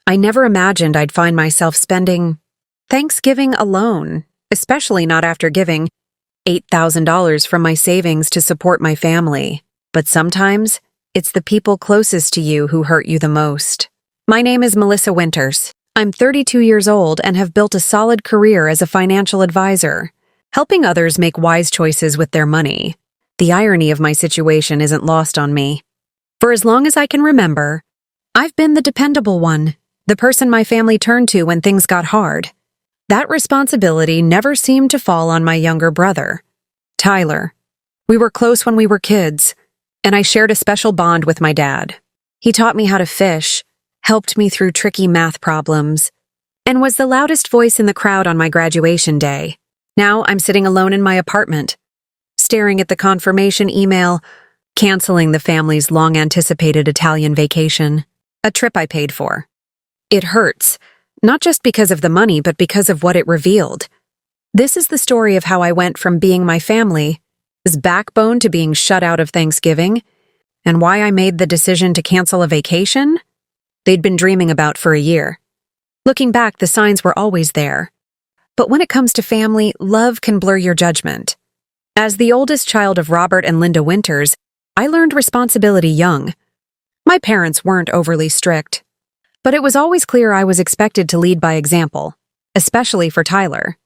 I never imagined I'd find myself spending Thanksgiving alone, especially not after giving $8,000 from my savings to support my family. But sometimes, it's the people closest to you who hurt you the most. My name is Melissa Winters. I'm 32 years old and have built a solid career as a financial advisor, helping others make wise choices with their money. The irony of my situation isn't lost on me. For as long as I can remember, I've been the dependable one, the person my family turned to when things got hard. That responsibility never seemed to fall on my younger brother, Tyler. We were close when we were kids, and I shared a special bond with my dad. He taught me how to fish, helped me through tricky math problems, and was the loudest voice in the crowd on my graduation day. Now I'm sitting alone in my apartment, staring at the confirmation email, canceling the family's long-anticipated Italian vacation, a trip I paid for. It hurts. Not just because of the money, but because of what it revealed. This is the story of how I went from being my family's backbone to being shut out of Thanksgiving, and why I made the decision to cancel a vacation they'd been dreaming about for a year. Looking back, the signs were always there. But when it comes to family, love can blur your judgment. As the oldest child of Robert and Linda Winters, I learned responsibility young. My parents weren't overly strict, but it was always clear I was expected to lead by example, especially for Tyler,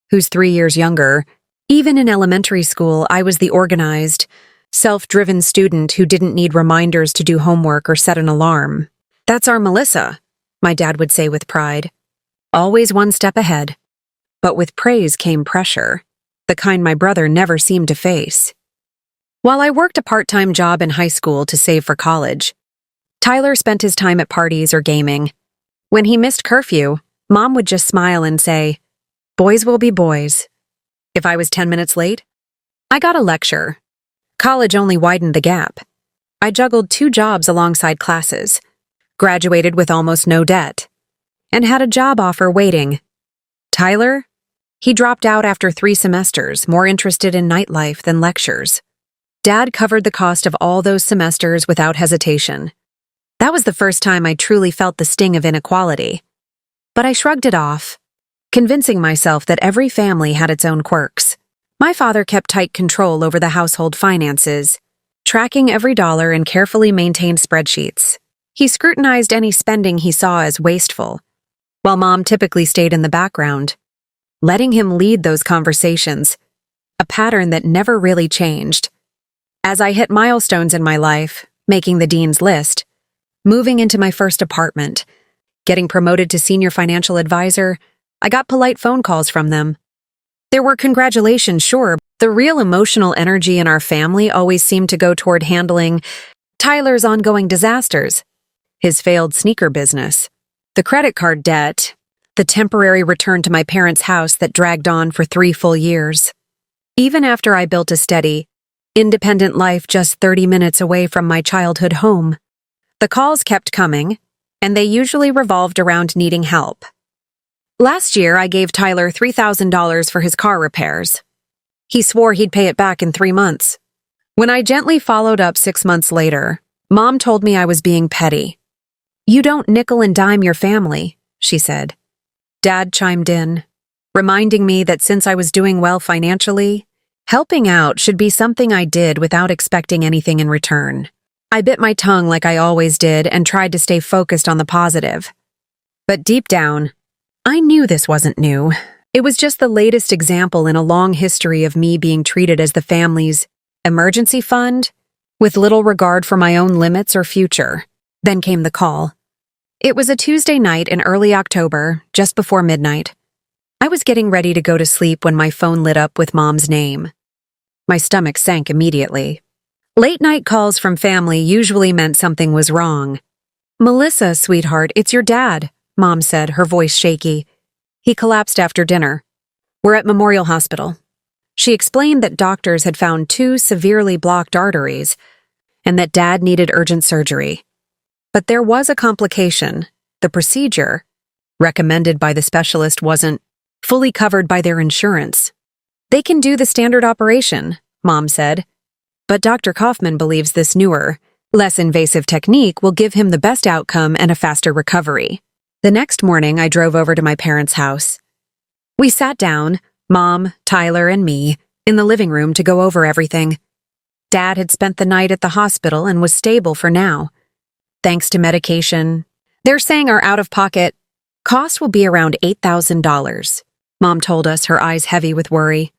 who's 3 years younger. Even in elementary school, I was the organized, self-driven student who didn't need reminders to do homework or set an alarm. "That's our Melissa," my dad would say with pride. Always one step ahead. But with praise came pressure, the kind my brother never seemed to face. While I worked a part-time job in high school to save for college, Tyler spent his time at parties or gaming. When he missed curfew, Mom would just smile and say, "Boys will be boys." If I was 10 minutes late, I got a lecture. College only widened the gap. I juggled 2 jobs alongside classes, graduated with almost no debt, and had a job offer waiting. Tyler? He dropped out after 3 semesters, more interested in nightlife than lectures. Dad covered the cost of all those semesters without hesitation. That was the first time I truly felt the sting of inequality. But I shrugged it off, convincing myself that every family had its own quirks. My father kept tight control over the household finances, tracking every dollar and carefully maintained spreadsheets. He scrutinized any spending he saw as wasteful, while Mom typically stayed in the background, letting him lead those conversations, a pattern that never really changed. As I hit milestones in my life, making the dean's list, moving into my first apartment, getting promoted to senior financial advisor, I got polite phone calls from them. There were congratulations, sure. The real emotional energy in our family always seemed to go toward handling Tyler's ongoing disasters, his failed sneaker business, the credit card debt, the temporary return to my parents' house that dragged on for 3 full years. Even after I built a steady, independent life just 30 minutes away from my childhood home, the calls kept coming, and they usually revolved around needing help. Last year, I gave Tyler $3,000 for his car repairs. He swore he'd pay it back in 3 months. When I gently followed up 6 months later, Mom told me I was being petty. "You don't nickel and dime your family," she said. Dad chimed in, reminding me that since I was doing well financially, helping out should be something I did without expecting anything in return. I bit my tongue like I always did and tried to stay focused on the positive. But deep down, I knew this wasn't new. It was just the latest example in a long history of me being treated as the family's emergency fund, with little regard for my own limits or future. Then came the call. It was a Tuesday night in early October, just before midnight. I was getting ready to go to sleep when my phone lit up with Mom's name. My stomach sank immediately. Late-night calls from family usually meant something was wrong. "Melissa, sweetheart, it's your dad," Mom said, her voice shaky. "He collapsed after dinner. We're at Memorial Hospital." She explained that doctors had found 2 severely blocked arteries and that Dad needed urgent surgery. But there was a complication. The procedure, recommended by the specialist, wasn't fully covered by their insurance. "They can do the standard operation," Mom said. But Dr. Kaufman believes this newer, less invasive technique will give him the best outcome and a faster recovery. The next morning, I drove over to my parents' house. We sat down, Mom, Tyler, and me, in the living room to go over everything. Dad had spent the night at the hospital and was stable for now. Thanks to medication, they're saying our out-of-pocket cost will be around $8,000. Mom told us, her eyes heavy with worry.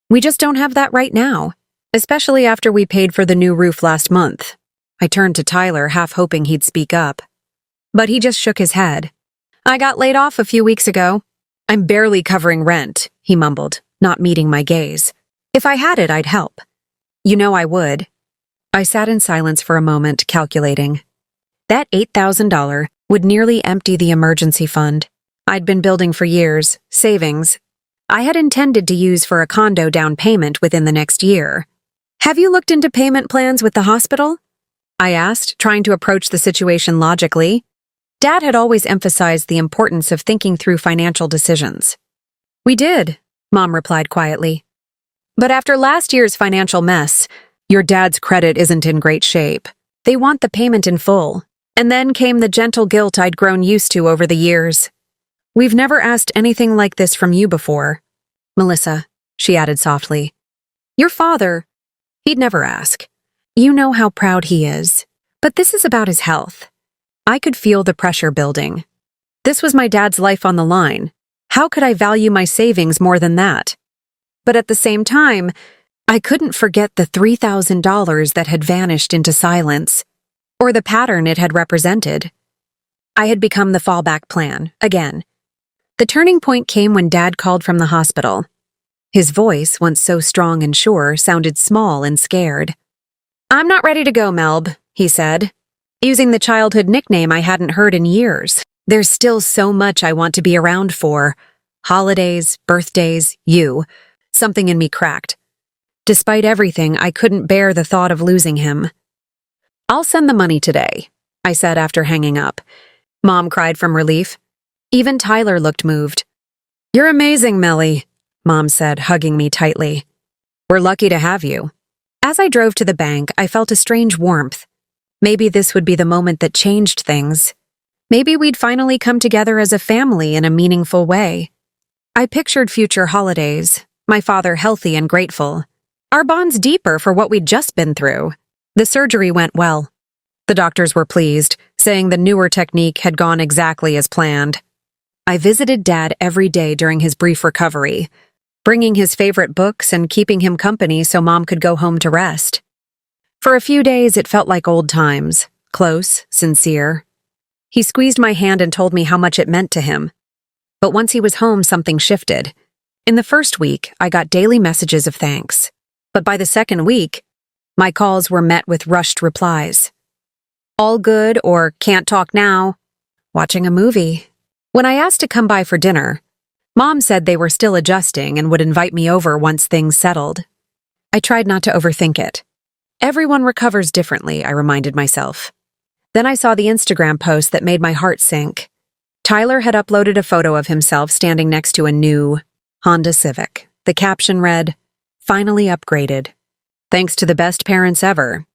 We just don't have that right now, especially after we paid for the new roof last month. I turned to Tyler, half hoping he'd speak up. But he just shook his head. I got laid off a few weeks ago. I'm barely covering rent, he mumbled, not meeting my gaze. If I had it, I'd help. You know I would. I sat in silence for a moment, calculating. That $8,000 would nearly empty the emergency fund I'd been building for years, savings I had intended to use for a condo down payment within the next year. Have you looked into payment plans with the hospital? I asked, trying to approach the situation logically. Dad had always emphasized the importance of thinking through financial decisions. We did, Mom replied quietly. But after last year's financial mess, your dad's credit isn't in great shape. They want the payment in full. And then came the gentle guilt I'd grown used to over the years. We've never asked anything like this from you before. Melissa, she added softly. Your father, he'd never ask. You know how proud he is. But this is about his health. I could feel the pressure building. This was my dad's life on the line. How could I value my savings more than that? But at the same time, I couldn't forget the $3,000 that had vanished into silence, or the pattern it had represented. I had become the fallback plan, again. The turning point came when Dad called from the hospital. His voice, once so strong and sure, sounded small and scared. I'm not ready to go, Melb, he said, using the childhood nickname I hadn't heard in years. There's still so much I want to be around for. Holidays, birthdays, you. Something in me cracked. Despite everything, I couldn't bear the thought of losing him. I'll send the money today, I said after hanging up. Mom cried from relief. Even Tyler looked moved. You're amazing, Melly, Mom said, hugging me tightly. We're lucky to have you. As I drove to the bank, I felt a strange warmth. Maybe this would be the moment that changed things. Maybe we'd finally come together as a family in a meaningful way. I pictured future holidays, my father healthy and grateful. Our bonds deeper for what we'd just been through. The surgery went well. The doctors were pleased, saying the newer technique had gone exactly as planned. I visited Dad every day during his brief recovery, bringing his favorite books and keeping him company so Mom could go home to rest. For a few days, it felt like old times, close, sincere. He squeezed my hand and told me how much it meant to him. But once he was home, something shifted. In the first week, I got daily messages of thanks. But by the second week, my calls were met with rushed replies. All good or can't talk now. Watching a movie. When I asked to come by for dinner, Mom said they were still adjusting and would invite me over once things settled. I tried not to overthink it. Everyone recovers differently, I reminded myself. Then I saw the Instagram post that made my heart sink. Tyler had uploaded a photo of himself standing next to a new Honda Civic. The caption read, "Finally upgraded. Thanks to the best parents ever.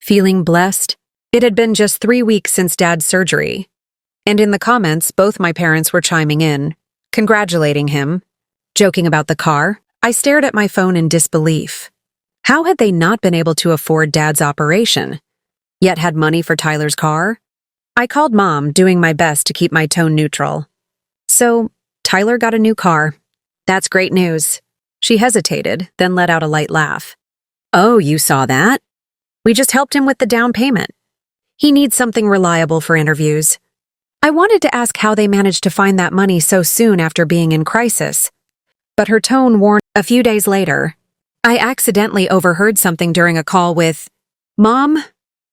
Feeling blessed?" It had been just 3 weeks since Dad's surgery. And in the comments, both my parents were chiming in, congratulating him, joking about the car. I stared at my phone in disbelief. How had they not been able to afford Dad's operation, yet had money for Tyler's car? I called Mom, doing my best to keep my tone neutral. So, Tyler got a new car. That's great news. She hesitated, then let out a light laugh. Oh, you saw that? We just helped him with the down payment. He needs something reliable for interviews. I wanted to ask how they managed to find that money so soon after being in crisis. But her tone warned. A few days later, I accidentally overheard something during a call with, Mom?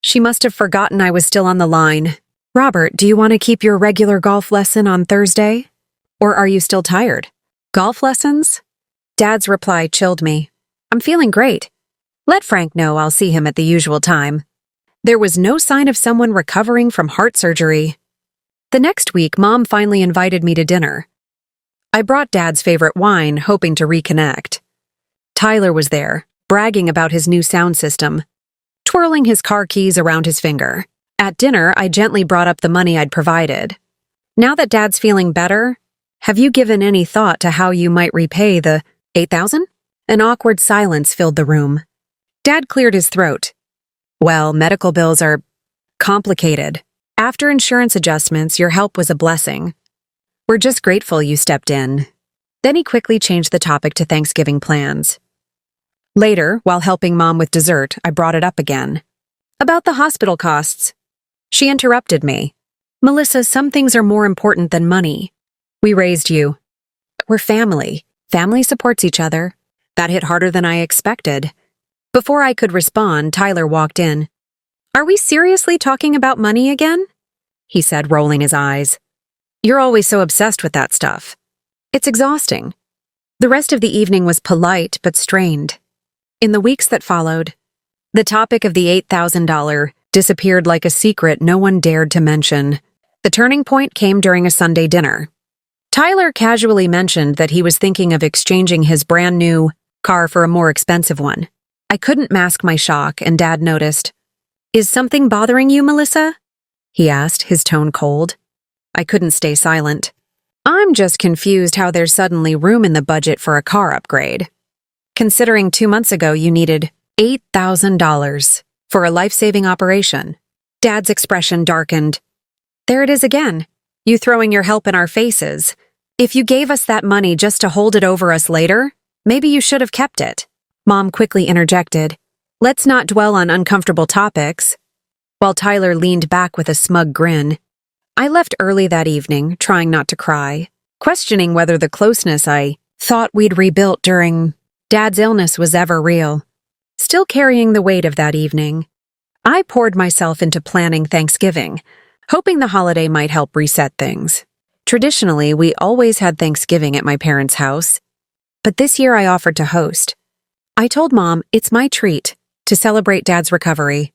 She must have forgotten I was still on the line. Robert, do you want to keep your regular golf lesson on Thursday? Or are you still tired? Golf lessons? Dad's reply chilled me. I'm feeling great. Let Frank know I'll see him at the usual time. There was no sign of someone recovering from heart surgery. The next week, Mom finally invited me to dinner. I brought Dad's favorite wine, hoping to reconnect. Tyler was there, bragging about his new sound system, twirling his car keys around his finger. At dinner, I gently brought up the money I'd provided. Now that Dad's feeling better, have you given any thought to how you might repay the $8,000? An awkward silence filled the room. Dad cleared his throat. Well, medical bills are complicated. After insurance adjustments, your help was a blessing. We're just grateful you stepped in. Then he quickly changed the topic to Thanksgiving plans. Later, while helping Mom with dessert, I brought it up again. About the hospital costs. She interrupted me. Melissa, some things are more important than money. We raised you. We're family. Family supports each other. That hit harder than I expected. Before I could respond, Tyler walked in. Are we seriously talking about money again? He said, rolling his eyes. You're always so obsessed with that stuff. It's exhausting. The rest of the evening was polite but strained. In the weeks that followed, the topic of the $8,000 disappeared like a secret no one dared to mention. The turning point came during a Sunday dinner. Tyler casually mentioned that he was thinking of exchanging his brand new car for a more expensive one. I couldn't mask my shock, and Dad noticed. Is something bothering you, Melissa? He asked, his tone cold. I couldn't stay silent. I'm just confused how there's suddenly room in the budget for a car upgrade. Considering 2 months ago you needed $8,000 for a life-saving operation. Dad's expression darkened. There it is again. You throwing your help in our faces. If you gave us that money just to hold it over us later, maybe you should have kept it. Mom quickly interjected. Let's not dwell on uncomfortable topics. While Tyler leaned back with a smug grin. I left early that evening, trying not to cry, questioning whether the closeness I thought we'd rebuilt during Dad's illness was ever real. Still carrying the weight of that evening, I poured myself into planning Thanksgiving, hoping the holiday might help reset things. Traditionally, we always had Thanksgiving at my parents' house, but this year I offered to host. I told Mom it's my treat to celebrate Dad's recovery.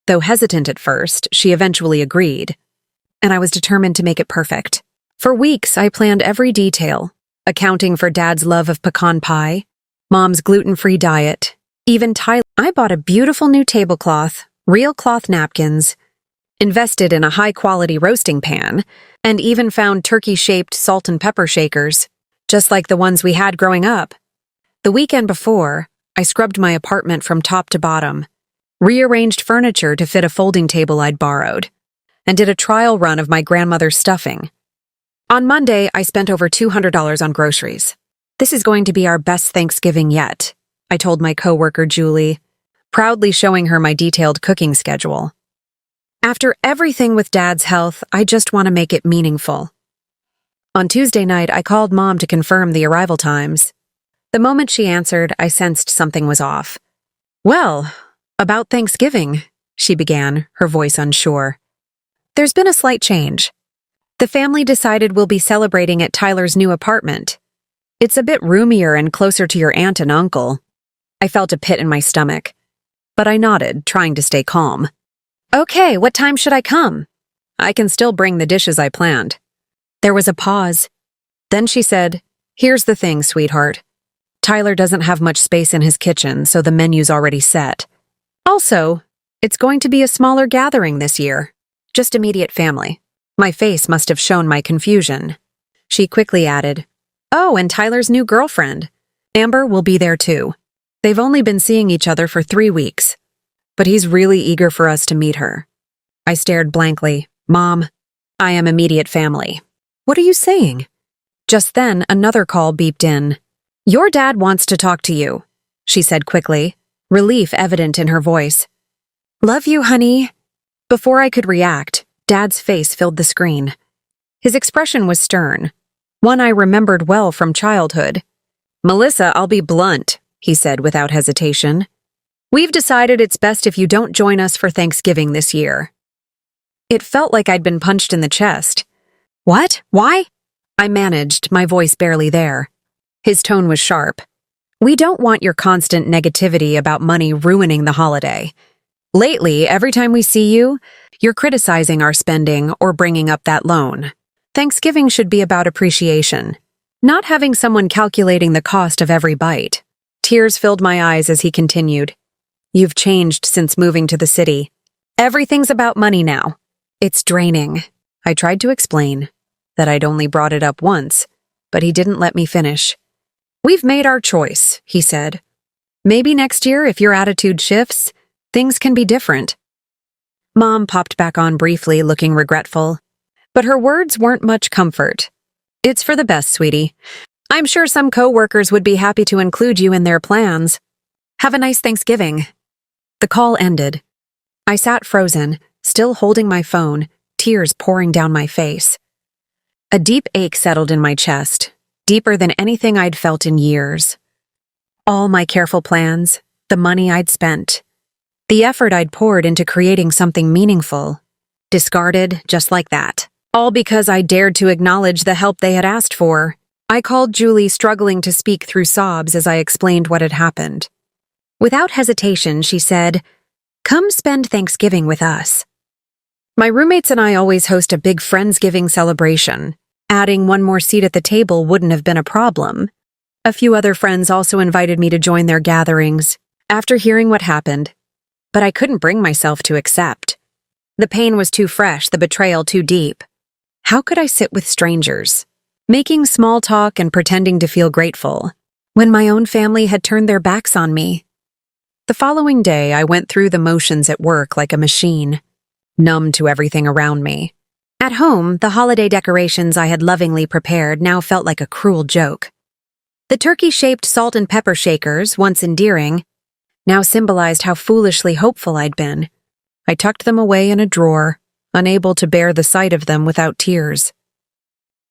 Though hesitant at first, she eventually agreed, and I was determined to make it perfect. For weeks, I planned every detail, accounting for Dad's love of pecan pie, Mom's gluten-free diet, even Tyler. I bought a beautiful new tablecloth, real cloth napkins, invested in a high-quality roasting pan, and even found turkey-shaped salt and pepper shakers, just like the ones we had growing up. The weekend before, I scrubbed my apartment from top to bottom, rearranged furniture to fit a folding table I'd borrowed, and did a trial run of my grandmother's stuffing. On Monday, I spent over $200 on groceries. This is going to be our best Thanksgiving yet, I told my coworker Julie, proudly showing her my detailed cooking schedule. After everything with Dad's health, I just want to make it meaningful. On Tuesday night, I called Mom to confirm the arrival times. The moment she answered, I sensed something was off. Well, about Thanksgiving, she began, her voice unsure. There's been a slight change. The family decided we'll be celebrating at Tyler's new apartment. It's a bit roomier and closer to your aunt and uncle. I felt a pit in my stomach, but I nodded, trying to stay calm. Okay, what time should I come? I can still bring the dishes I planned. There was a pause. Then she said, Here's the thing, sweetheart. Tyler doesn't have much space in his kitchen, so the menu's already set. Also, it's going to be a smaller gathering this year. Just immediate family. My face must have shown my confusion. She quickly added, Oh, and Tyler's new girlfriend. Amber will be there too. They've only been seeing each other for 3 weeks, but he's really eager for us to meet her. I stared blankly. Mom, I am immediate family. What are you saying? Just then, another call beeped in. Your dad wants to talk to you, she said quickly, relief evident in her voice. Love you, honey. Before I could react, Dad's face filled the screen. His expression was stern, one I remembered well from childhood. Melissa, I'll be blunt, he said without hesitation. We've decided it's best if you don't join us for Thanksgiving this year. It felt like I'd been punched in the chest. What? Why? I managed, my voice barely there. His tone was sharp. We don't want your constant negativity about money ruining the holiday. Lately, every time we see you, you're criticizing our spending or bringing up that loan. Thanksgiving should be about appreciation, not having someone calculating the cost of every bite. Tears filled my eyes as he continued. You've changed since moving to the city. Everything's about money now. It's draining. I tried to explain, that I'd only brought it up once, but he didn't let me finish. "We've made our choice," he said. "Maybe next year, if your attitude shifts, things can be different." Mom popped back on briefly, looking regretful. But her words weren't much comfort. "It's for the best, sweetie. I'm sure some co-workers would be happy to include you in their plans. Have a nice Thanksgiving." The call ended. I sat frozen, still holding my phone, tears pouring down my face. A deep ache settled in my chest, deeper than anything I'd felt in years. All my careful plans, the money I'd spent, the effort I'd poured into creating something meaningful, discarded just like that. All because I dared to acknowledge the help they had asked for. I called Julie, struggling to speak through sobs as I explained what had happened. Without hesitation, she said, "Come spend Thanksgiving with us." My roommates and I always host a big Friendsgiving celebration. Adding one more seat at the table wouldn't have been a problem. A few other friends also invited me to join their gatherings after hearing what happened, but I couldn't bring myself to accept. The pain was too fresh, the betrayal too deep. How could I sit with strangers, making small talk and pretending to feel grateful, when my own family had turned their backs on me? The following day, I went through the motions at work like a machine, numb to everything around me. At home, the holiday decorations I had lovingly prepared now felt like a cruel joke. The turkey-shaped salt and pepper shakers, once endearing, now symbolized how foolishly hopeful I'd been. I tucked them away in a drawer, unable to bear the sight of them without tears.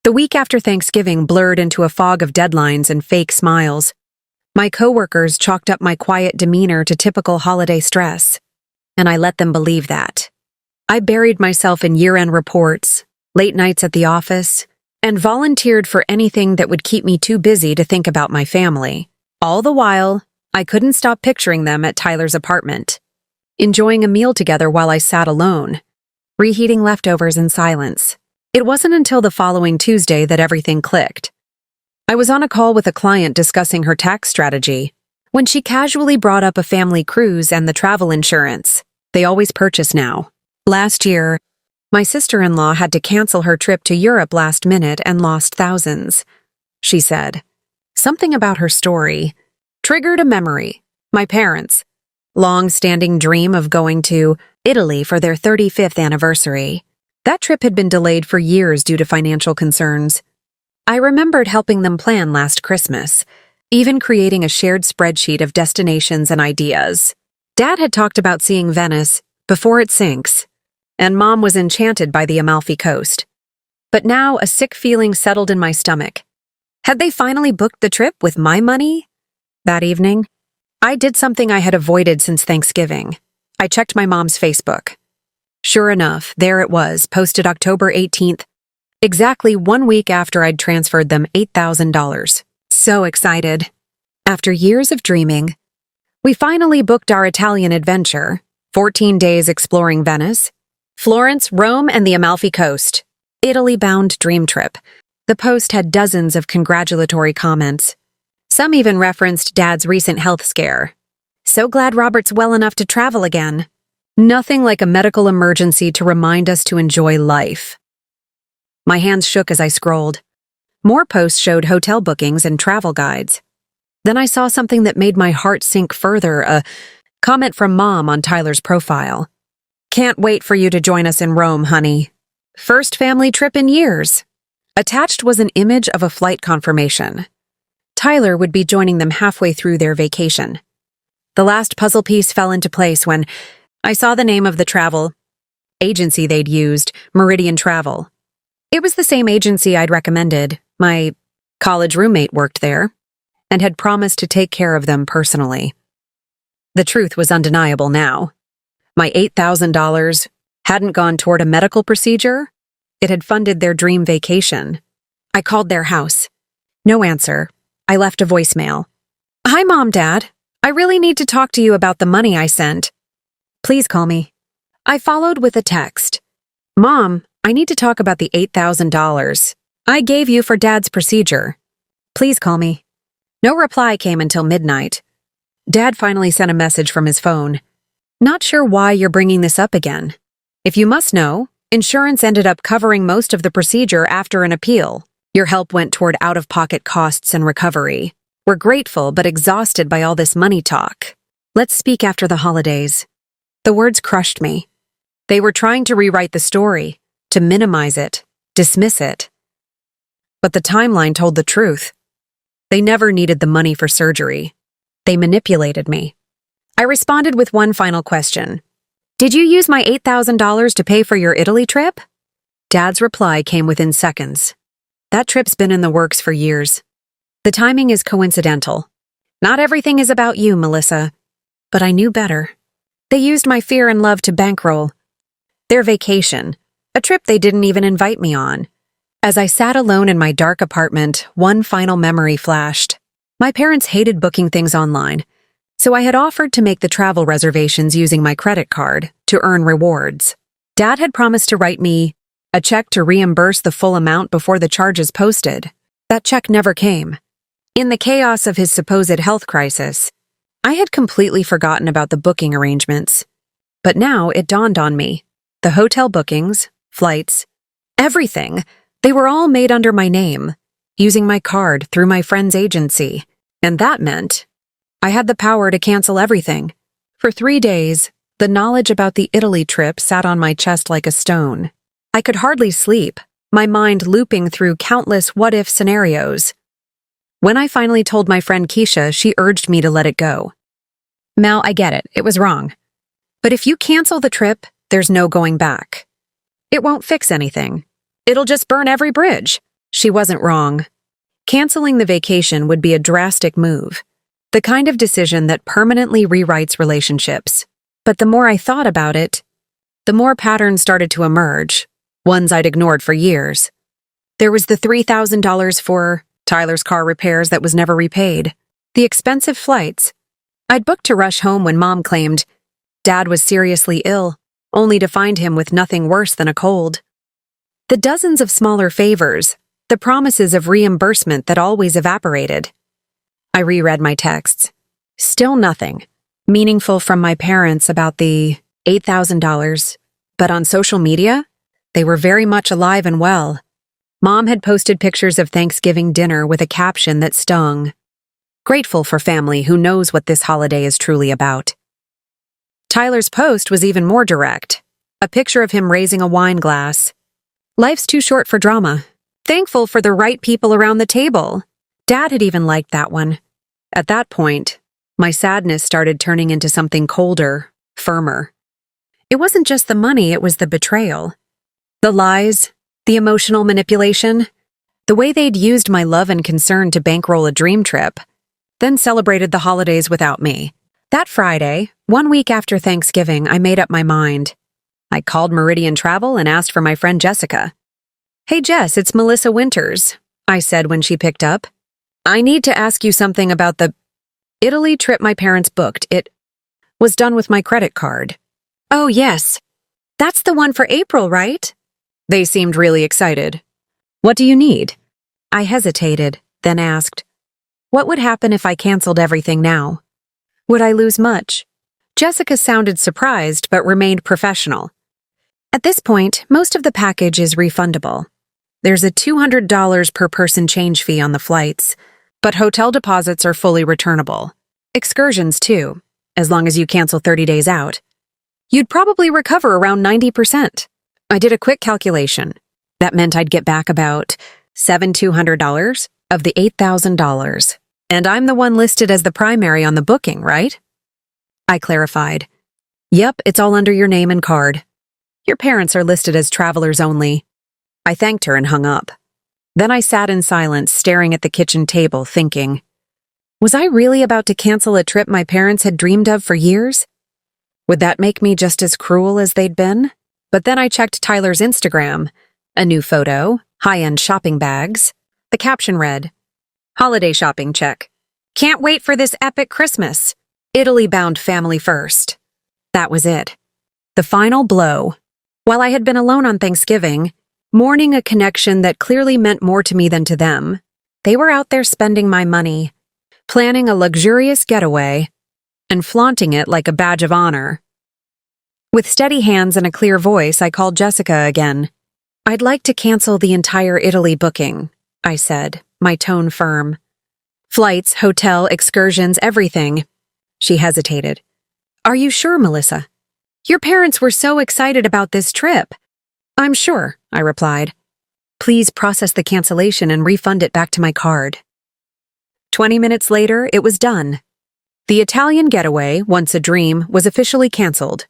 The week after Thanksgiving blurred into a fog of deadlines and fake smiles. My coworkers chalked up my quiet demeanor to typical holiday stress, and I let them believe that. I buried myself in year-end reports, late nights at the office, and volunteered for anything that would keep me too busy to think about my family. All the while, I couldn't stop picturing them at Tyler's apartment, enjoying a meal together while I sat alone, reheating leftovers in silence. It wasn't until the following Tuesday that everything clicked. I was on a call with a client discussing her tax strategy when she casually brought up a family cruise and the travel insurance they always purchase now. Last year, my sister-in-law had to cancel her trip to Europe last minute and lost thousands, she said. Something about her story triggered a memory. My parents' long-standing dream of going to Italy for their 35th anniversary. That trip had been delayed for years due to financial concerns. I remembered helping them plan last Christmas, even creating a shared spreadsheet of destinations and ideas. Dad had talked about seeing Venice before it sinks, and Mom was enchanted by the Amalfi Coast. But now a sick feeling settled in my stomach. Had they finally booked the trip with my money? That evening, I did something I had avoided since Thanksgiving. I checked my mom's Facebook. Sure enough, there it was, posted October 18th, exactly 1 week after I'd transferred them $8,000. So excited. After years of dreaming, we finally booked our Italian adventure, 14 days exploring Venice, Florence, Rome, and the Amalfi Coast. Italy-bound dream trip. The post had dozens of congratulatory comments. Some even referenced Dad's recent health scare. So glad Robert's well enough to travel again. Nothing like a medical emergency to remind us to enjoy life. My hands shook as I scrolled. More posts showed hotel bookings and travel guides. Then I saw something that made my heart sink further, a comment from Mom on Tyler's profile. "Can't wait for you to join us in Rome, honey. First family trip in years." Attached was an image of a flight confirmation. Tyler would be joining them halfway through their vacation. The last puzzle piece fell into place when I saw the name of the travel agency they'd used, Meridian Travel. It was the same agency I'd recommended. My college roommate worked there and had promised to take care of them personally. The truth was undeniable now. My $8,000 hadn't gone toward a medical procedure. It had funded their dream vacation. I called their house. No answer. I left a voicemail. "Hi, Mom, Dad. I really need to talk to you about the money I sent. Please call me." I followed with a text. "Mom, I need to talk about the $8,000 I gave you for Dad's procedure. Please call me." No reply came until midnight. Dad finally sent a message from his phone. "Not sure why you're bringing this up again. If you must know, Insurance ended up covering most of the procedure after an appeal. Your help went toward out-of-pocket costs and recovery. We're grateful but exhausted by all this money talk. Let's speak after the holidays. The words crushed me. They were trying to rewrite the story, to minimize it, dismiss it. But the timeline told the truth. They never needed the money for surgery. They manipulated me. I responded with one final question. Did you use my $8,000 to pay for your Italy trip? Dad's reply came within seconds. That trip's been in the works for years. The timing is coincidental. Not everything is about you, Melissa. But I knew better. They used my fear and love to bankroll their vacation, a trip they didn't even invite me on. As I sat alone in my dark apartment, one final memory flashed. My parents hated booking things online, so I had offered to make the travel reservations using my credit card to earn rewards. Dad had promised to write me a check to reimburse the full amount before the charges posted. That check never came. In the chaos of his supposed health crisis, I had completely forgotten about the booking arrangements. But now it dawned on me. The hotel bookings, flights, everything, they were all made under my name, using my card through my friend's agency. And that meant I had the power to cancel everything. For 3 days, the knowledge about the Italy trip sat on my chest like a stone. I could hardly sleep, my mind looping through countless what-if scenarios. When I finally told my friend Keisha, she urged me to let it go. Mel, I get it. It was wrong. But if you cancel the trip, there's no going back. It won't fix anything. It'll just burn every bridge. She wasn't wrong. Canceling the vacation would be a drastic move, the kind of decision that permanently rewrites relationships. But the more I thought about it, the more patterns started to emerge, ones I'd ignored for years. There was the $3,000 for Tyler's car repairs that was never repaid, the expensive flights. I'd booked to rush home when Mom claimed Dad was seriously ill, only to find him with nothing worse than a cold. The dozens of smaller favors, the promises of reimbursement that always evaporated. I reread my texts. Still nothing meaningful from my parents about the $8,000, but on social media, they were very much alive and well. Mom had posted pictures of Thanksgiving dinner with a caption that stung. Grateful for family who knows what this holiday is truly about. Tyler's post was even more direct. A picture of him raising a wine glass. Life's too short for drama. Thankful for the right people around the table. Dad had even liked that one. At that point, my sadness started turning into something colder, firmer. It wasn't just the money, it was the betrayal. The lies, the emotional manipulation, the way they'd used my love and concern to bankroll a dream trip, then celebrated the holidays without me. That Friday, 1 week after Thanksgiving, I made up my mind. I called Meridian Travel and asked for my friend Jessica. Hey Jess, it's Melissa Winters, I said when she picked up. I need to ask you something about the Italy trip my parents booked. It was done with my credit card. Oh yes, that's the one for April, right? They seemed really excited. What do you need? I hesitated, then asked, what would happen if I canceled everything now? Would I lose much? Jessica sounded surprised but remained professional. At this point, most of the package is refundable. There's a $200 per person change fee on the flights, but hotel deposits are fully returnable. Excursions, too, as long as you cancel 30 days out. You'd probably recover around 90%. I did a quick calculation. That meant I'd get back about $7,200 of the $8,000. And I'm the one listed as the primary on the booking, right? I clarified. Yep, it's all under your name and card. Your parents are listed as travelers only. I thanked her and hung up. Then I sat in silence, staring at the kitchen table, thinking, was I really about to cancel a trip my parents had dreamed of for years? Would that make me just as cruel as they'd been? But then I checked Tyler's Instagram. A new photo, high-end shopping bags. The caption read, holiday shopping check. Can't wait for this epic Christmas. Italy-bound family first. That was it. The final blow. While I had been alone on Thanksgiving, mourning a connection that clearly meant more to me than to them, they were out there spending my money, planning a luxurious getaway, and flaunting it like a badge of honor. With steady hands and a clear voice, I called Jessica again. "I'd like to cancel the entire Italy booking," I said, my tone firm. "Flights, hotel, excursions, everything." She hesitated. "Are you sure, Melissa? Your parents were so excited about this trip." "I'm sure," I replied. "Please process the cancellation and refund it back to my card." 20 minutes later, it was done. The Italian getaway, once a dream, was officially canceled.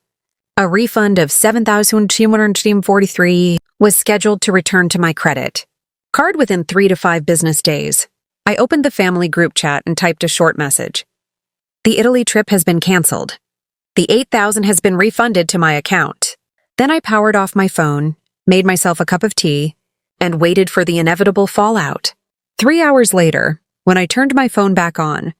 A refund of $7,243 was scheduled to return to my credit card within 3 to 5 business days. I opened the family group chat and typed a short message. "The Italy trip has been canceled. The $8,000 has been refunded to my account." Then I powered off my phone, made myself a cup of tea, and waited for the inevitable fallout. 3 hours later, when I turned my phone back on,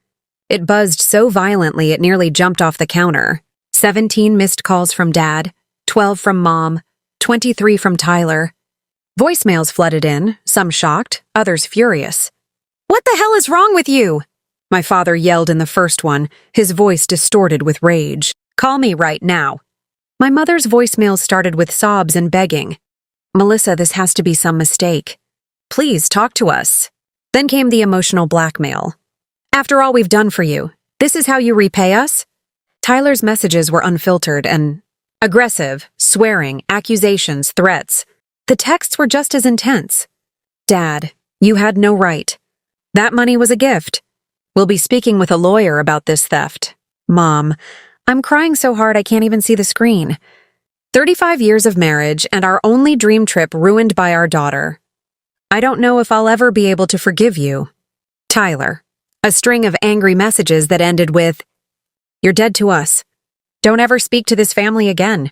it buzzed so violently it nearly jumped off the counter. 17 missed calls from Dad, 12 from Mom, 23 from Tyler. Voicemails flooded in, some shocked, others furious. "What the hell is wrong with you?" My father yelled in the first one, his voice distorted with rage. "Call me right now." My mother's voicemail started with sobs and begging. "Melissa, this has to be some mistake. Please talk to us." Then came the emotional blackmail. "After all we've done for you, this is how you repay us?" Tyler's messages were unfiltered and aggressive, swearing, accusations, threats. The texts were just as intense. "Dad, you had no right. That money was a gift. We'll be speaking with a lawyer about this theft." "Mom, I'm crying so hard I can't even see the screen. 35 years of marriage and our only dream trip ruined by our daughter. I don't know if I'll ever be able to forgive you. Tyler." A string of angry messages that ended with, "You're dead to us. Don't ever speak to this family again."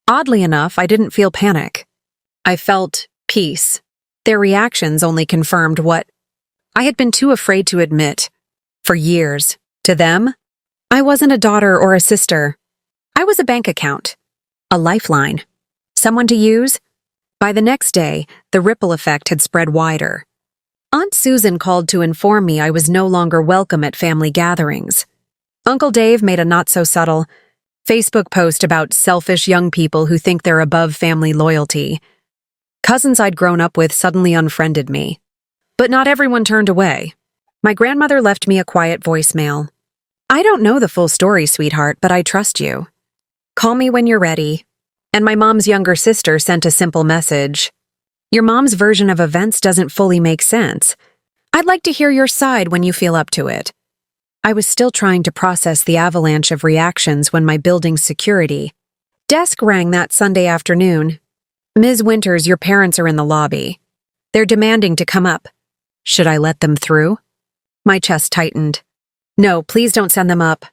Oddly enough, I didn't feel panic. I felt peace. Their reactions only confirmed what I had been too afraid to admit. For years, to them, I wasn't a daughter or a sister. I was a bank account, a lifeline, someone to use. By the next day, the ripple effect had spread wider. Aunt Susan called to inform me I was no longer welcome at family gatherings. Uncle Dave made a not-so-subtle Facebook post about selfish young people who think they're above family loyalty. Cousins I'd grown up with suddenly unfriended me. But not everyone turned away. My grandmother left me a quiet voicemail. "I don't know the full story, sweetheart, but I trust you. Call me when you're ready." And my mom's younger sister sent a simple message. "Your mom's version of events doesn't fully make sense. I'd like to hear your side when you feel up to it." I was still trying to process the avalanche of reactions when my building's security desk rang that Sunday afternoon. "Ms. Winters, your parents are in the lobby. They're demanding to come up." Should I let them through? My chest tightened. "No, please don't send them up.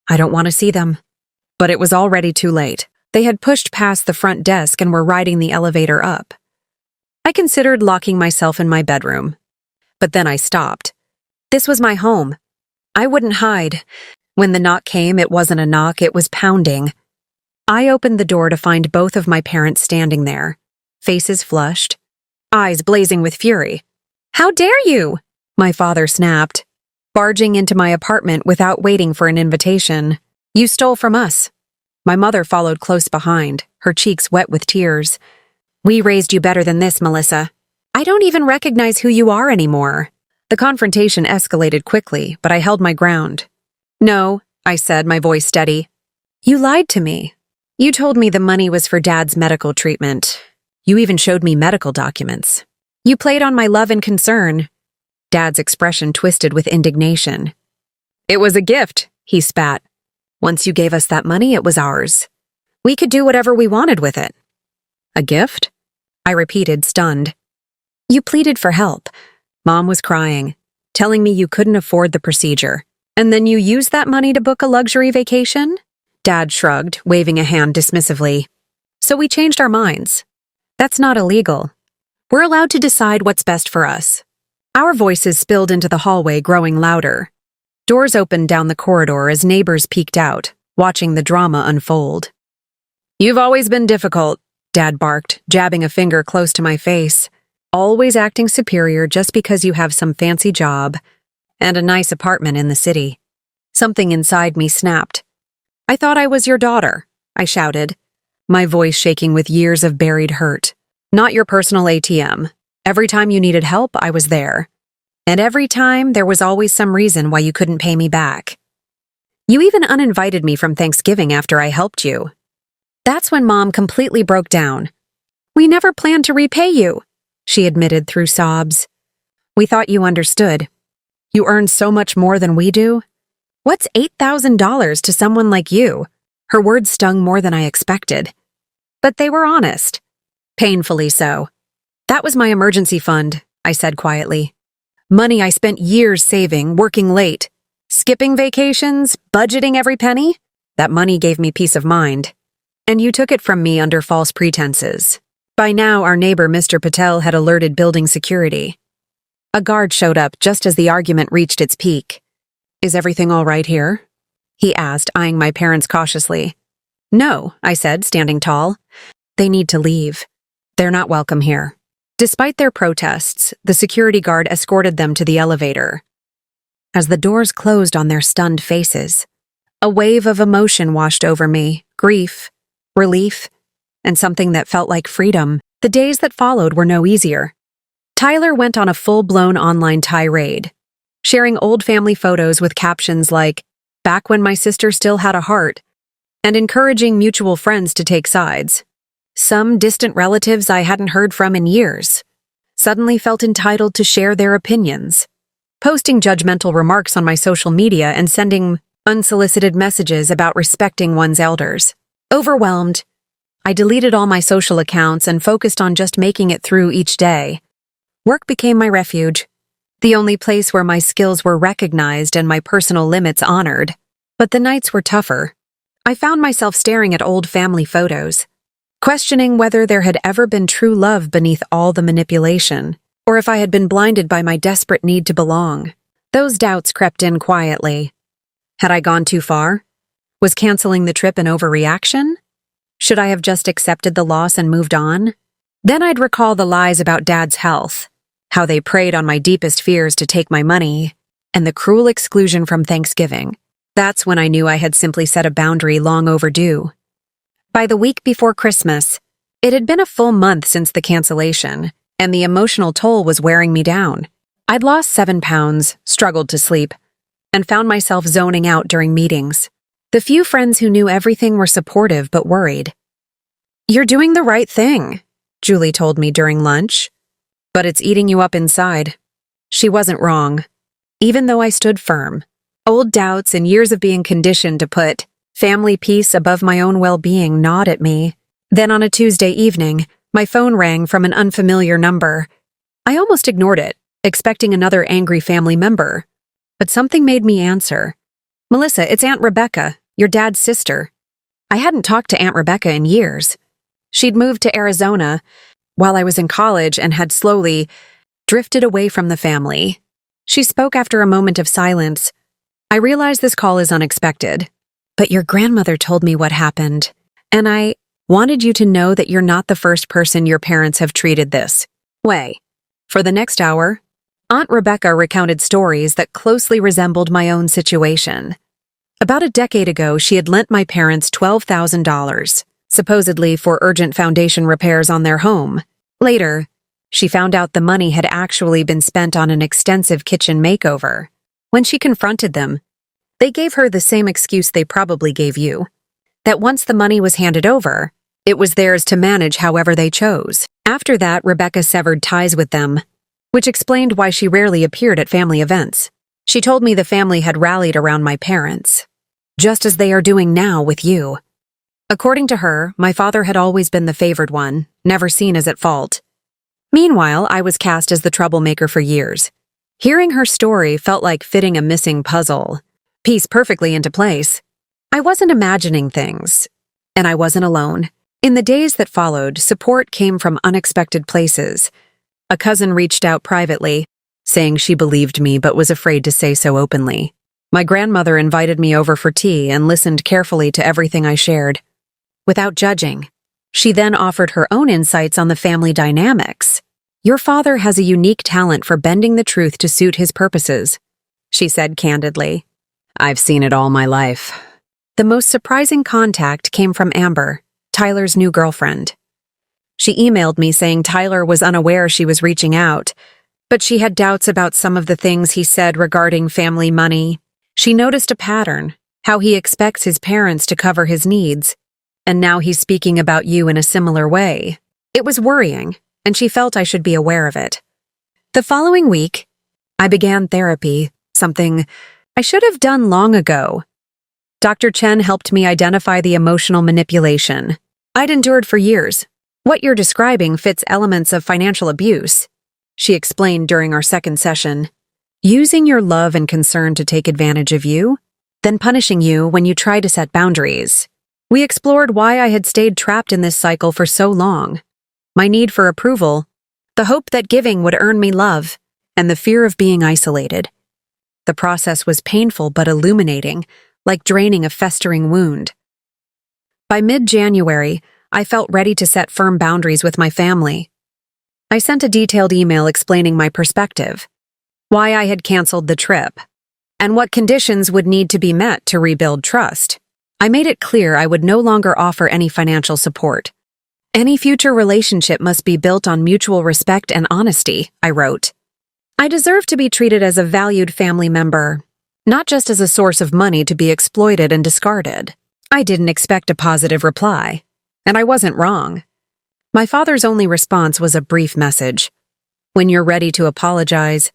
I don't want to see them." But it was already too late. They had pushed past the front desk and were riding the elevator up. I considered locking myself in my bedroom. But then I stopped. This was my home. I wouldn't hide. When the knock came, it wasn't a knock, it was pounding. I opened the door to find both of my parents standing there, faces flushed, eyes blazing with fury. "How dare you?" my father snapped, barging into my apartment without waiting for an invitation. "You stole from us." My mother followed close behind, her cheeks wet with tears. "We raised you better than this, Melissa. I don't even recognize who you are anymore." The confrontation escalated quickly, but I held my ground. "No," I said, my voice steady. "You lied to me. You told me the money was for Dad's medical treatment. You even showed me medical documents. You played on my love and concern." Dad's expression twisted with indignation. "It was a gift," he spat. "Once you gave us that money, it was ours. We could do whatever we wanted with it." "A gift?" I repeated, stunned. "You pleaded for help. Mom was crying, telling me you couldn't afford the procedure. And then you used that money to book a luxury vacation?" Dad shrugged, waving a hand dismissively. "So we changed our minds. That's not illegal. We're allowed to decide what's best for us." Our voices spilled into the hallway, growing louder. Doors opened down the corridor as neighbors peeked out, watching the drama unfold. "You've always been difficult," Dad barked, jabbing a finger close to my face. "Always acting superior just because you have some fancy job and a nice apartment in the city." Something inside me snapped. "I thought I was your daughter," I shouted. my voice shaking with years of buried hurt. Not your personal ATM. Every time you needed help, I was there. And every time, there was always some reason why you couldn't pay me back. You even uninvited me from Thanksgiving after I helped you. That's when Mom completely broke down. We never planned to repay you, she admitted through sobs. We thought you understood. You earn so much more than we do. What's $8,000 to someone like you? Her words stung more than I expected. But they were honest. Painfully so. That was my emergency fund, I said quietly. Money I spent years saving, working late, skipping vacations, budgeting every penny. That money gave me peace of mind. And you took it from me under false pretenses. By now, our neighbor, Mr. Patel, had alerted building security. A guard showed up just as the argument reached its peak. Is everything all right here? He asked, eyeing my parents cautiously. No, I said, standing tall. They need to leave. They're not welcome here. Despite their protests, the security guard escorted them to the elevator. As the doors closed on their stunned faces, a wave of emotion washed over me, grief, relief, and something that felt like freedom. The days that followed were no easier. Tyler went on a full-blown online tirade, sharing old family photos with captions like, "Back when my sister still had a heart," and encouraging mutual friends to take sides. Some distant relatives I hadn't heard from in years suddenly felt entitled to share their opinions, posting judgmental remarks on my social media and sending unsolicited messages about respecting one's elders. Overwhelmed, I deleted all my social accounts and focused on just making it through each day. Work became my refuge, the only place where my skills were recognized and my personal limits honored. But the nights were tougher. I found myself staring at old family photos, questioning whether there had ever been true love beneath all the manipulation, or if I had been blinded by my desperate need to belong. Those doubts crept in quietly. Had I gone too far? Was canceling the trip an overreaction? Should I have just accepted the loss and moved on? Then I'd recall the lies about Dad's health, how they preyed on my deepest fears to take my money, and the cruel exclusion from Thanksgiving. That's when I knew I had simply set a boundary long overdue. By the week before Christmas, it had been a full month since the cancellation, and the emotional toll was wearing me down. I'd lost 7 pounds, struggled to sleep, and found myself zoning out during meetings. The few friends who knew everything were supportive but worried. You're doing the right thing, Julie told me during lunch, but it's eating you up inside. She wasn't wrong, even though I stood firm. Old doubts and years of being conditioned to put family peace above my own well-being gnawed at me. Then on a Tuesday evening, my phone rang from an unfamiliar number. I almost ignored it, expecting another angry family member. But something made me answer. Melissa, it's Aunt Rebecca, your dad's sister. I hadn't talked to Aunt Rebecca in years. She'd moved to Arizona while I was in college and had slowly drifted away from the family. She spoke after a moment of silence. I realize this call is unexpected, but your grandmother told me what happened, and I wanted you to know that you're not the first person your parents have treated this way. For the next hour, Aunt Rebecca recounted stories that closely resembled my own situation. About a decade ago, she had lent my parents $12,000, supposedly for urgent foundation repairs on their home. Later, she found out the money had actually been spent on an extensive kitchen makeover. When she confronted them, they gave her the same excuse they probably gave you, that once the money was handed over, it was theirs to manage however they chose. After that, Rebecca severed ties with them, which explained why she rarely appeared at family events. She told me the family had rallied around my parents, just as they are doing now with you. According to her, my father had always been the favored one, never seen as at fault. Meanwhile, I was cast as the troublemaker for years. Hearing her story felt like fitting a missing puzzle, pieced perfectly into place. I wasn't imagining things, and I wasn't alone. In the days that followed, support came from unexpected places. A cousin reached out privately, saying she believed me but was afraid to say so openly. My grandmother invited me over for tea and listened carefully to everything I shared, without judging. She then offered her own insights on the family dynamics. Your father has a unique talent for bending the truth to suit his purposes, she said candidly. I've seen it all my life. The most surprising contact came from Amber, Tyler's new girlfriend. She emailed me saying Tyler was unaware she was reaching out, but she had doubts about some of the things he said regarding family money. She noticed a pattern, how he expects his parents to cover his needs, and now he's speaking about you in a similar way. It was worrying, and she felt I should be aware of it. The following week, I began therapy, something I should have done long ago. Dr. Chen helped me identify the emotional manipulation I'd endured for years. What you're describing fits elements of financial abuse, she explained during our second session. Using your love and concern to take advantage of you, then punishing you when you try to set boundaries. We explored why I had stayed trapped in this cycle for so long. My need for approval, the hope that giving would earn me love, and the fear of being isolated. The process was painful but illuminating, like draining a festering wound. By mid-January, I felt ready to set firm boundaries with my family. I sent a detailed email explaining my perspective, why I had canceled the trip, and what conditions would need to be met to rebuild trust. I made it clear I would no longer offer any financial support. Any future relationship must be built on mutual respect and honesty, I wrote. I deserve to be treated as a valued family member, not just as a source of money to be exploited and discarded. I didn't expect a positive reply, and I wasn't wrong. My father's only response was a brief message. When you're ready to apologize,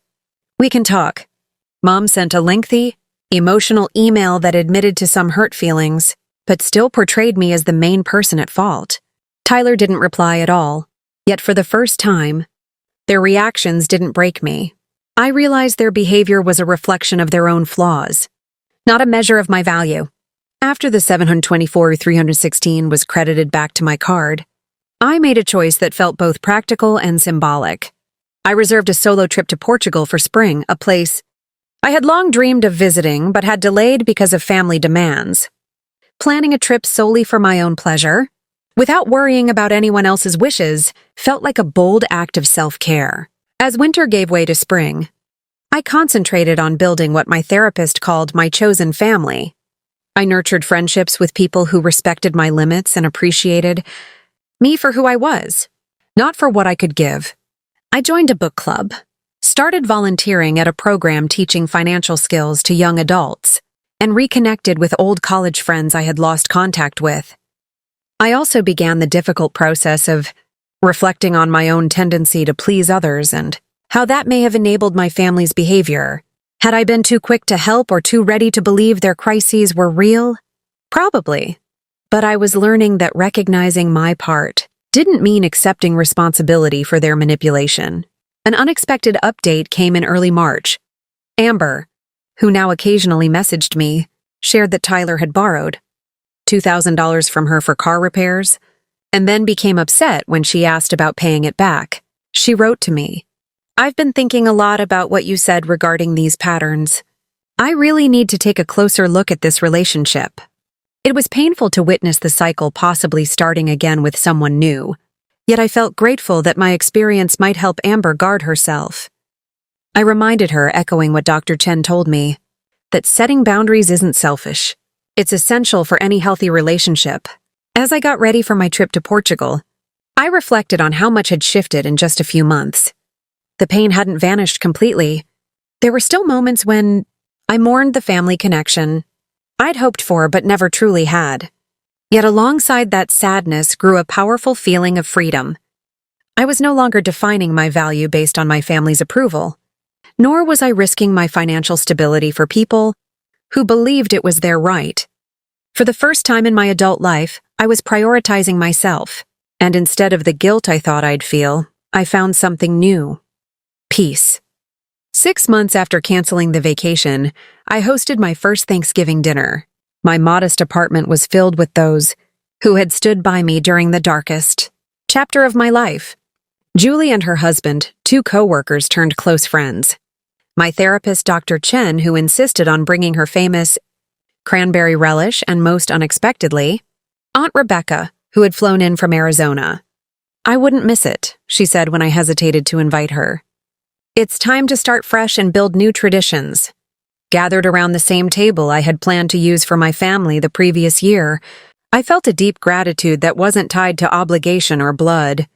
we can talk. Mom sent a lengthy, emotional email that admitted to some hurt feelings, but still portrayed me as the main person at fault. Tyler didn't reply at all, yet for the first time, their reactions didn't break me. I realized their behavior was a reflection of their own flaws, not a measure of my value. After the $724,316 was credited back to my card, I made a choice that felt both practical and symbolic. I reserved a solo trip to Portugal for spring, a place I had long dreamed of visiting but had delayed because of family demands. Planning a trip solely for my own pleasure, without worrying about anyone else's wishes, felt like a bold act of self-care. As winter gave way to spring, I concentrated on building what my therapist called my chosen family. I nurtured friendships with people who respected my limits and appreciated me for who I was, not for what I could give. I joined a book club, started volunteering at a program teaching financial skills to young adults, and reconnected with old college friends I had lost contact with. I also began the difficult process of reflecting on my own tendency to please others and how that may have enabled my family's behavior. Had I been too quick to help or too ready to believe their crises were real? Probably. But I was learning that recognizing my part didn't mean accepting responsibility for their manipulation. An unexpected update came in early March. Amber, who now occasionally messaged me, shared that Tyler had borrowed $2,000 from her for car repairs, and then became upset when she asked about paying it back. She wrote to me, "I've been thinking a lot about what you said regarding these patterns. I really need to take a closer look at this relationship." It was painful to witness the cycle possibly starting again with someone new, yet I felt grateful that my experience might help Amber guard herself. I reminded her, echoing what Dr. Chen told me, that setting boundaries isn't selfish. It's essential for any healthy relationship. As I got ready for my trip to Portugal, I reflected on how much had shifted in just a few months. The pain hadn't vanished completely. There were still moments when I mourned the family connection I'd hoped for but never truly had. Yet alongside that sadness grew a powerful feeling of freedom. I was no longer defining my value based on my family's approval, nor was I risking my financial stability for people who believed it was their right. For the first time in my adult life, I was prioritizing myself, and instead of the guilt I thought I'd feel, I found something new: peace. 6 months after canceling the vacation, I hosted my first Thanksgiving dinner. My modest apartment was filled with those who had stood by me during the darkest chapter of my life. Julie and her husband, 2 co-workers turned close friends. My therapist, Dr. Chen, who insisted on bringing her famous cranberry relish, and most unexpectedly, Aunt Rebecca, who had flown in from Arizona. "I wouldn't miss it," she said when I hesitated to invite her. "It's time to start fresh and build new traditions." Gathered around the same table I had planned to use for my family the previous year, I felt a deep gratitude that wasn't tied to obligation or blood.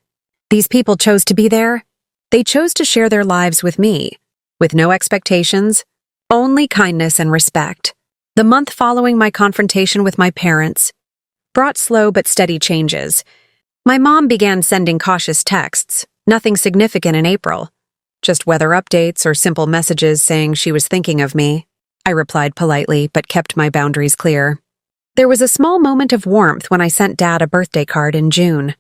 These people chose to be there. They chose to share their lives with me, with no expectations, only kindness and respect. The month following my confrontation with my parents brought slow but steady changes. My mom began sending cautious texts, nothing significant in April, just weather updates or simple messages saying she was thinking of me. I replied politely, but kept my boundaries clear. There was a small moment of warmth when I sent Dad a birthday card in June.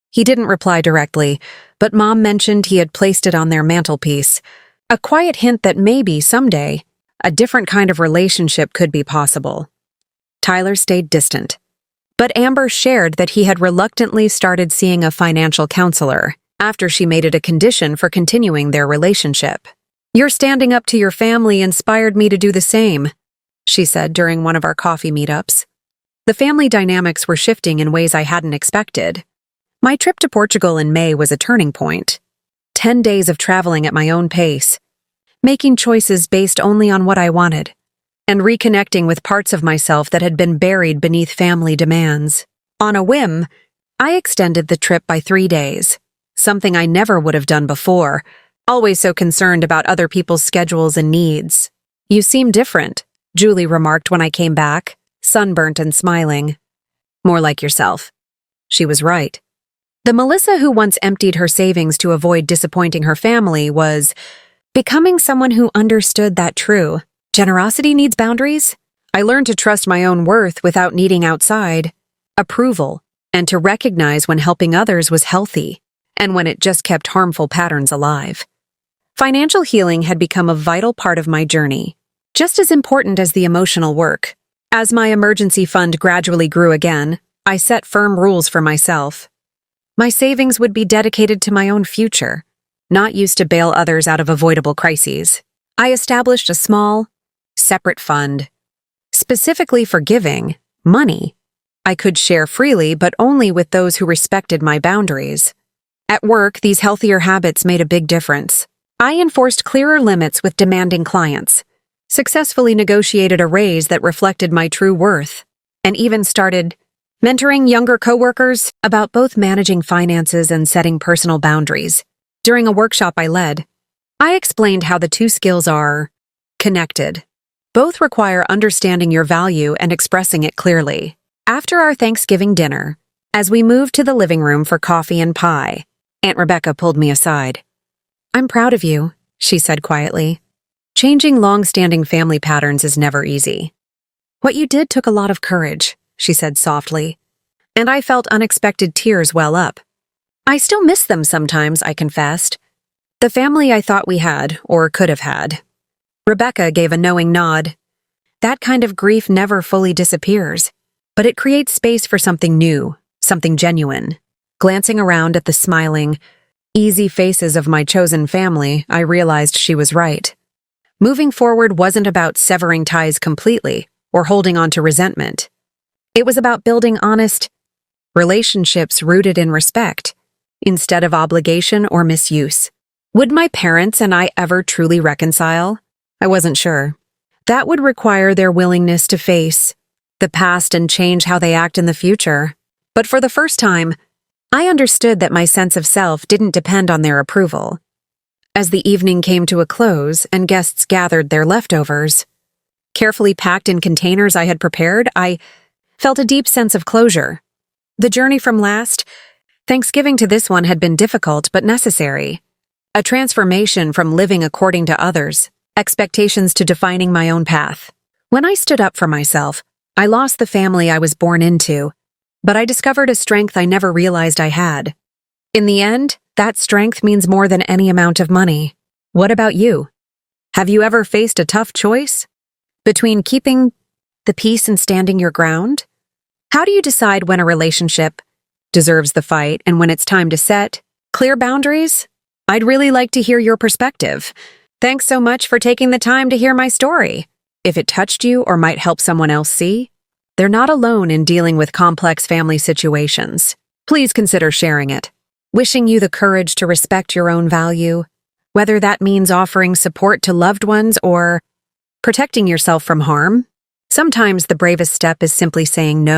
He didn't reply directly, but Mom mentioned he had placed it on their mantelpiece, a quiet hint that maybe, someday, a different kind of relationship could be possible. Tyler stayed distant, but Amber shared that he had reluctantly started seeing a financial counselor after she made it a condition for continuing their relationship. "Your standing up to your family inspired me to do the same," she said during one of our coffee meetups. The family dynamics were shifting in ways I hadn't expected. My trip to Portugal in May was a turning point. 10 days of traveling at my own pace, making choices based only on what I wanted, and reconnecting with parts of myself that had been buried beneath family demands. On a whim, I extended the trip by 3 days, something I never would have done before, always so concerned about other people's schedules and needs. "You seem different," Julie remarked when I came back, sunburnt and smiling. "More like yourself." She was right. The Melissa who once emptied her savings to avoid disappointing her family was becoming someone who understood that true generosity needs boundaries. I learned to trust my own worth without needing outside approval, and to recognize when helping others was healthy and when it just kept harmful patterns alive. Financial healing had become a vital part of my journey, just as important as the emotional work. As my emergency fund gradually grew again, I set firm rules for myself. My savings would be dedicated to my own future, not used to bail others out of avoidable crises. I established a small, separate fund, specifically for giving, money. I could share freely, but only with those who respected my boundaries. At work, these healthier habits made a big difference. I enforced clearer limits with demanding clients, successfully negotiated a raise that reflected my true worth, and even started mentoring younger coworkers about both managing finances and setting personal boundaries. During a workshop I led, I explained how the two skills are connected. Both require understanding your value and expressing it clearly. After our Thanksgiving dinner, as we moved to the living room for coffee and pie, Aunt Rebecca pulled me aside. "I'm proud of you," she said quietly. "Changing long-standing family patterns is never easy. What you did took a lot of courage," she said softly, and I felt unexpected tears well up. "I still miss them sometimes," I confessed. "The family I thought we had, or could have had." Rebecca gave a knowing nod. "That kind of grief never fully disappears, but it creates space for something new, something genuine." Glancing around at the smiling, easy faces of my chosen family, I realized she was right. Moving forward wasn't about severing ties completely or holding on to resentment. It was about building honest relationships rooted in respect, instead of obligation or misuse. Would my parents and I ever truly reconcile? I wasn't sure. That would require their willingness to face the past and change how they act in the future. But for the first time, I understood that my sense of self didn't depend on their approval. As the evening came to a close and guests gathered their leftovers, carefully packed in containers I had prepared, I felt a deep sense of closure. The journey from last Thanksgiving to this one had been difficult but necessary. A transformation from living according to others' expectations to defining my own path. When I stood up for myself, I lost the family I was born into, but I discovered a strength I never realized I had. In the end, that strength means more than any amount of money. What about you? Have you ever faced a tough choice between keeping the peace and standing your ground? How do you decide when a relationship deserves the fight and when it's time to set clear boundaries? I'd really like to hear your perspective. Thanks so much for taking the time to hear my story. If it touched you or might help someone else see, they're not alone in dealing with complex family situations. Please consider sharing it. Wishing you the courage to respect your own value, whether that means offering support to loved ones or protecting yourself from harm. Sometimes the bravest step is simply saying no.